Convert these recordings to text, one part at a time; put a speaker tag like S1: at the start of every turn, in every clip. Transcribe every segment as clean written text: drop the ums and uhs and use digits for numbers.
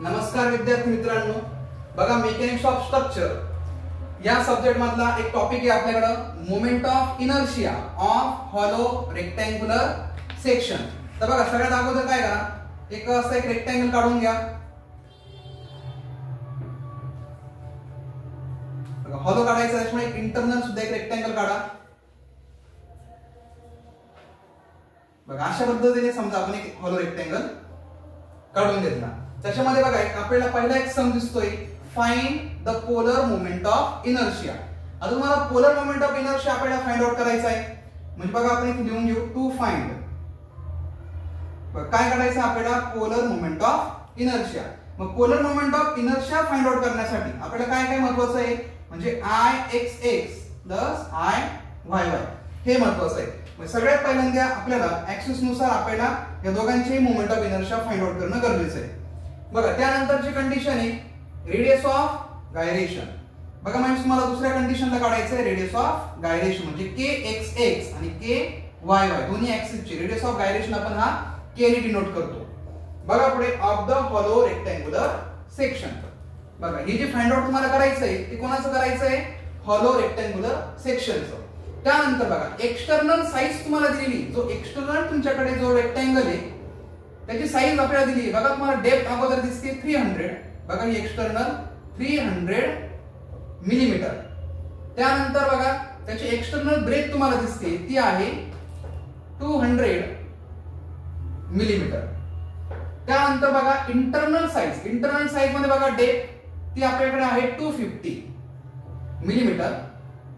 S1: नमस्कार विद्यार्थी मित्रांनो, बघा मेकॅनिक्स ऑफ स्ट्रक्चर या सब्जेक्ट मधला एक टॉपिक आहे आपल्याकडे moment of inertia of hollow rectangular section. तर बघा सगळ्यात अगोदर काय करा, एक असं एक रेक्टँगल काढून घ्या। बघा हॉलो काढायचा त्यामुळे एक इंटरनल सुद्धा एक रेक्टँगल काढा। बघा अशा पद्धतीने समजा आपण एक हॉलो रेक्टँगल काढून घेतला। त्याच्यामध्ये बघा एक आपल्याला पहिला एक सम दिसतोय, find the polar moment of inertia. आता तुम्हाला पोलर मोमेंट ऑफ इनर्शिया आपल्याला फाइंड आउट करायचा आहे। म्हणजे बघा आपण इथे लिहून घेऊ टू फाइंड, काय करायचं आपल्याला पोलर मोमेंट ऑफ इनर्शिया। मग polar moment of inertia find out करण्यासाठी आपल्याला काय काय महत्त्वाचं आहे, म्हणजे Ix प्लस Iy हे महत्त्वाचं आहे। मग सगळ्यात पहिल्यांदा आपल्याला ऍक्सिस नुसार आपल्याला या दोघांचे moment of inertia find out करणं गरजेचं आहे। बघा त्यानंतरची कंडिशन आहे रेडियस ऑफ गायरेशन। बघा म्हणजे तुम्हाला दुसऱ्या कंडिशनला काढायचं आहे रेडियस ऑफ गायरेशन, म्हणजे Kxx आणि Kyy दोन्ही ऍक्सिसची रेडियस ऑफ गायरेशन आपण हा K ने डिनोट करतो। बघा पुढे of the hollow rectangular section. बघा हे जे फाइंड आउट तुम्हाला करायचं आहे ते कोणाचं करायचं आहे, हॉलो रेक्टँग्युलर सेक्शनचं। त्यानंतर बघा एक्सटर्नल साइज तुम्हाला दिलेली, जो एक्सटर्नल तुमच्याकडे जो रेक्टँगल आहे त्याची साइज आपल्याला दिली आहे। बघा तुम्हाला डेप्थ अगोदर दिसते 300, बघा ही एक्सटर्नल 300 मिलीमीटर। त्यानंतर बघा त्याची एक्सटर्नल ब्रेथ तुम्हाला दिसते ती आहे 200 मिलीमीटर। त्यानंतर बघा इंटरनल साइज मध्ये बघा डेप्थ ती आपल्याकडे आहे 250 मिलीमीटर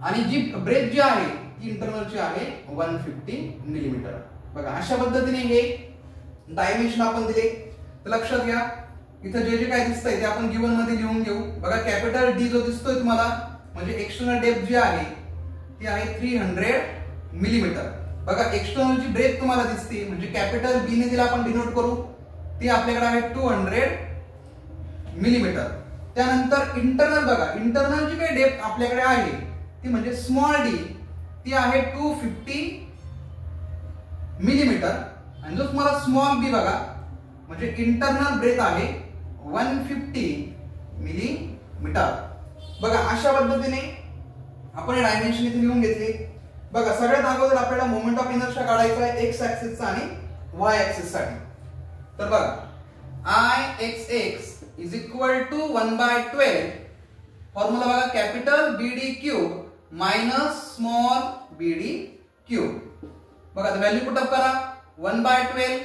S1: आणि जी ब्रेथ जी आहे ती इंटरनलची आहे 150 मिलीमीटर। बघा अशा पद्धतीने हे डायमेन्शन आपण दिले। तर लक्षात घ्या इथे जे जे काय दिसतंय ते आपण गिवन मध्ये लिहून घेऊ। बघा कॅपिटल डी जो दिसतोय तुम्हाला म्हणजे एक्सटर्नल डेप्थ जी आहे ती आहे 300 मिलीमीटर। बघा एक्सटर्नल जी ब्रेथ तुम्हाला दिसते म्हणजे कॅपिटल बी ने तिला आपण डिनोट करू, ती आपल्याकडे आहे 200 मिलीमीटर। त्यानंतर इंटरनल बघा इंटरनल जी काही डेप्थ आपल्याकडे आहे ती म्हणजे स्मॉल डी ती आहे 250 मिलीमीटर आणि जो तुम्हाला स्मॉल बी बघा म्हणजे इंटरनल ब्रेथ आहे 150 मिलीमीटर। बघा अशा पद्धतीने आपण डायमेन्शन इथे लिहून घेतले। बघा सगळ्यात अगोदर आपल्याला मोमेंट ऑफ इनर्शिया काढायचा आहे एक्स ऍक्सिसचा आणि वाय ऍक्सिस साठी। तर बघा Ixx is equal to 1/12 formula बघा capital BD cube minus small BD cube. बघा व्हॅल्यू पुट अप करा 1/12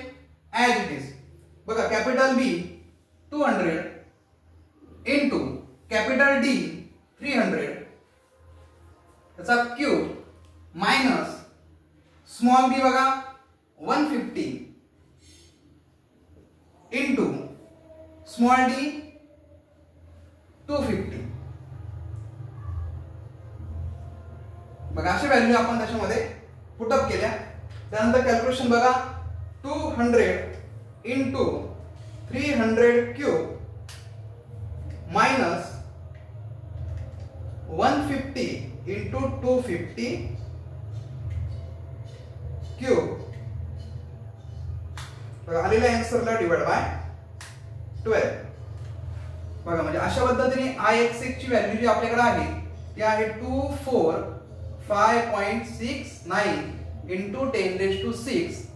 S1: as it is। बघा capital B 200 into capital D 300 त्याचा क्यूब मायनस स्मॉल b बघा 150 इनटू स्मॉल d 250। बघा अशी व्हॅल्यू आपण त्याच्यामध्ये पुट अप केल्या। त्यानंतर कॅल्क्युलेशन बघा 200 into 300 cube minus 150 into 250 cube. बघा आलेल्या आन्सरला डिवाइड बाय 12। बघा म्हणजे अशा पद्धतीने Ixx ची व्हॅल्यू जी आपल्याकडे आहे ती आहे 245.69 इनटू 10⁶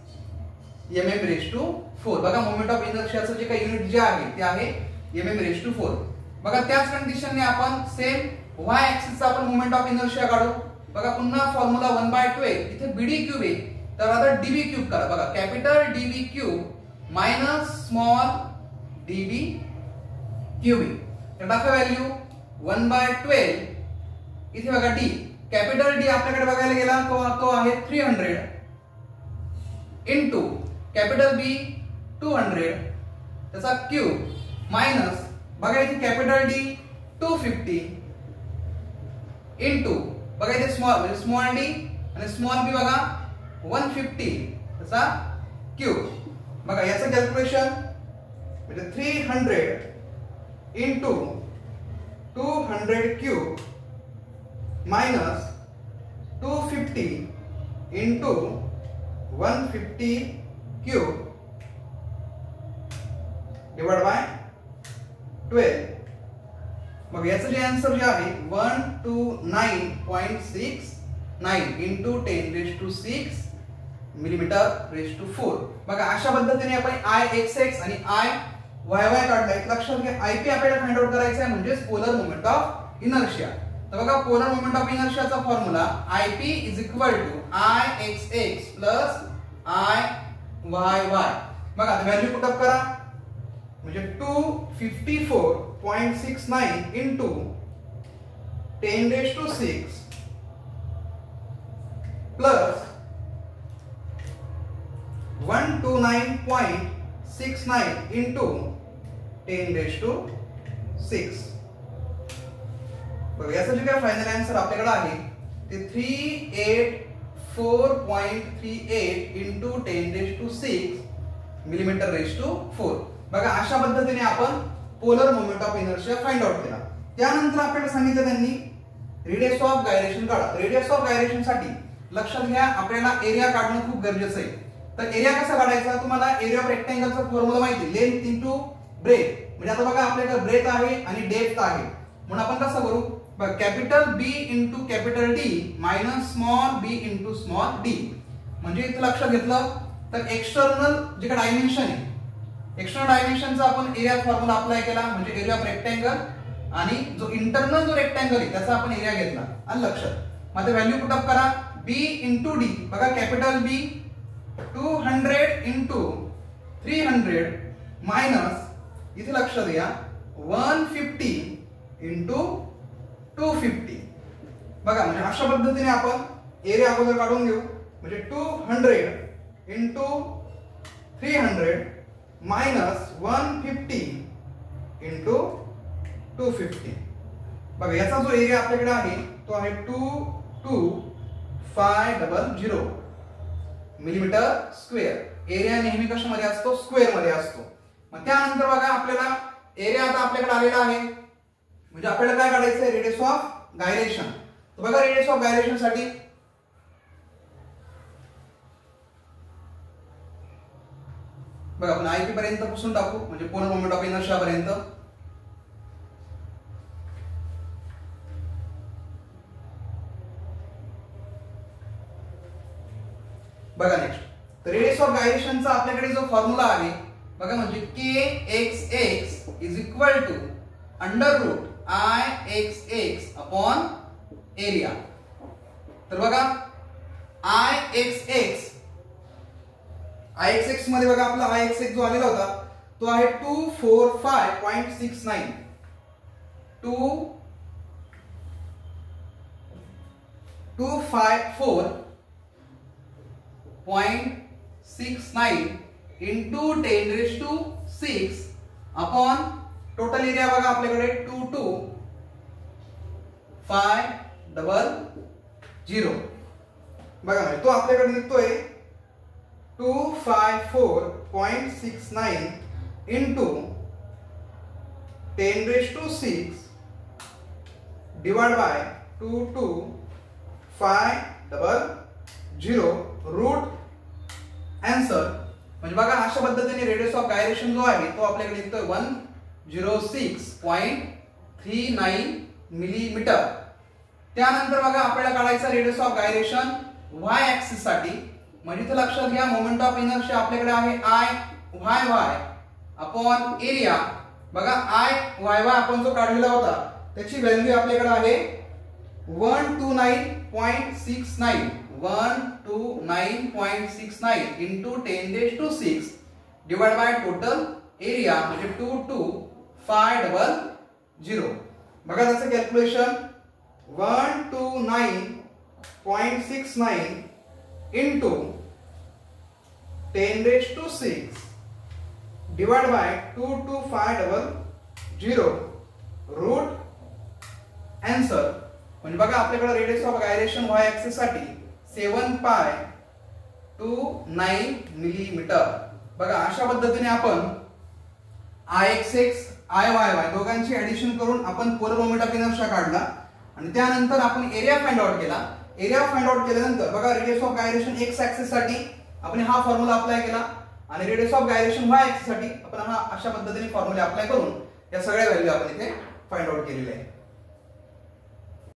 S1: mm⁴। बघा मोमेंट ऑफ इनर्शियाचं जे काही युनिट जे आहे ते आहे mm⁴। बघा त्याच कंडिशनने आपण सेम y ऍक्सिसचा आपण मोमेंट ऑफ इनर्शिया काढू। बघा पुन्हा फॉर्म्युला 1/12 इथे BD क्यूब आहे तर आता DB क्यूब करा। बघा capital DB cube minus small DB cube तर टाका व्हॅल्यू 1/12 इथे बघा D कॅपिटल D आपल्याकडे बघायला गेला तो आहे 300 इनटू कॅपिटल B 200 त्याचा क्यूब मायनस बघा इथे कॅपिटल D 250 इनटू बघा इथे स्मॉल म्हणजे स्मॉल d आणि स्मॉल b बघा 150 त्याचा क्यूब। बघा याचं कॅल्क्युलेशन म्हणजे 300 into 200 cube minus 250 into 150 cube divide by 12. मग याचं जे आन्सर जे आहे 129.69 इंटू 10⁶ मिलीमीटर रेज टू 4. बघा अशा पद्धतीने आपण Ixx आणि Iyy काढलाय. लक्षात घ्या Ip आपल्याला फाइंड आउट करायचं आहे म्हणजे पोलर मोमेंट ऑफ इनर्शिया. तर बघा पोलर मोमेंट ऑफ इनर्शियाचा फॉर्म्युला Ip Ixx Iyy. बघा व्हॅल्यू पुट अप करा म्हणजे 254.69 इंटू 10⁶ प्लस 129.69 इंटू 10⁶. बघा याचं जे काय फायनल आन्सर आपल्याकडे आहे ते 384.38 इंटू 10⁶ मिलीमीटर रेज टू 4. बघा अशा पद्धतीने आपण polar moment of inertia find out केला. त्यानंतर आपल्याला सांगितलं त्यांनी रेडियस ऑफ गायरेशन काढा. रेडियस ऑफ गायरेशन साठी लक्षात घ्या आपल्याला एरिया काढणं खूप गरजेचं आहे. तर एरिया कसा काढायचा तुम्हाला एरिया ऑफ रेक्टँगलचा फॉर्म्युला माहिती लेंथ इंटू ब्रेथ. म्हणजे आता बघा आपल्याकडे ब्रेथ आहे आणि डेप्थ आहे म्हणून आपण कसं करू capital B into capital D minus small b into small d. म्हणजे इथं लक्षात घेतलं तर एक्सटर्नल जे काय डायमेन्शन आहे एक्सटर्नल डायमेन्शनचा आपण एरिया फॉर्म्युला अप्लाय केला म्हणजे एरिया ऑफ रेक्टँगल आणि जो इंटरनल जो रेक्टँगल आहे त्याचा आपण एरिया घेतला. आणि लक्षात मग व्हॅल्यू पुट अप करा B इंटू D. बघा कॅपिटल B 200 इंटू 300 मायनस इथे लक्षात घ्या 150 इंटू 250. बघा म्हणजे अशा पद्धतीने आपण एरिया अगोदर काढून घेऊ म्हणजे 200 इंटू 300 मायनस 150 इंटू 250. बघा याचा जो एरिया आपल्याकडे आहे तो आहे 22500 मिलीमीटर स्क्वेअर. एरिया नेहमी कशामध्ये असतो स्क्वेअर मध्ये असतो. मग त्यानंतर बघा आपल्याला एरिया आता आपल्याकडे आलेला आहे म्हणजे आपल्याला काय काढायचं आहे रेडियस ऑफ गायरेशन. तर बघा रेडियस ऑफ गायरेशन साठी बघा आपण Ip पर्यंत पुसून टाकू म्हणजे पोलर मोमेंट ऑफ इनर्शिया पर्यंत. बघा नेक्स्ट तर रेडियस ऑफ गायरेशनचा आपल्याकडे जो फॉर्म्युला आहे बघा म्हणजे Kxx is equal to under root Ixx upon area. तर बघा Ixx मध्ये बघा आपला Ixx जो आलेला होता तो आहे 245.69 254.69 इंटू 10⁶ अपॉन टोटल एरिया बघा आपल्याकडे 22500. बघा तो आपल्याकडे निघतोय 254.69 into 10⁶ divide by 22500 root answer. म्हणजे बघा अशा पद्धतीने रेडियस ऑफ गायरेशन जो आहे तो आपल्याकडे निघतोय 106.39 मिलीमीटर. त्यानंतर बघा आपल्याला काढायचा radius of gyration y axis साठी म्हणजे इथे लक्षात घ्या मोमेंट ऑफ इनर्शिया आपल्याकडे आहे Iyy अपॉन एरिया. बघा Iyy आपण जो काढलेला होता त्याची व्हॅल्यू आपल्याकडे आहे 129.69 into 10⁶ divide by total area म्हणजे 22500. बघा त्याचं calculation 129.69 into 10⁶ divide by 22500 root answer. म्हणजे बघा आपल्याकडे radius of gyration y axis साठी 7.29 मिलीमीटर. बघा अशा पद्धतीने आपण Ixx Iyy दोघांची ऍडिशन करून आपण पोलर मोमेंट ऑफ इनर्शिया काढला आणि त्यानंतर आपण एरिया फाइंड आउट केला. एरिया फाइंड आउट केल्यानंतर बघा radius of gyration x axis साठी आपण हा फॉर्म्युला अप्लाय केला आणि radius of gyration y axis साठी आपण हा अशा पद्धतीने फॉर्म्युला अप्लाय करून या सगळ्या व्हॅल्यू आपण इथे फाइंड आउट केलेल्या आहे.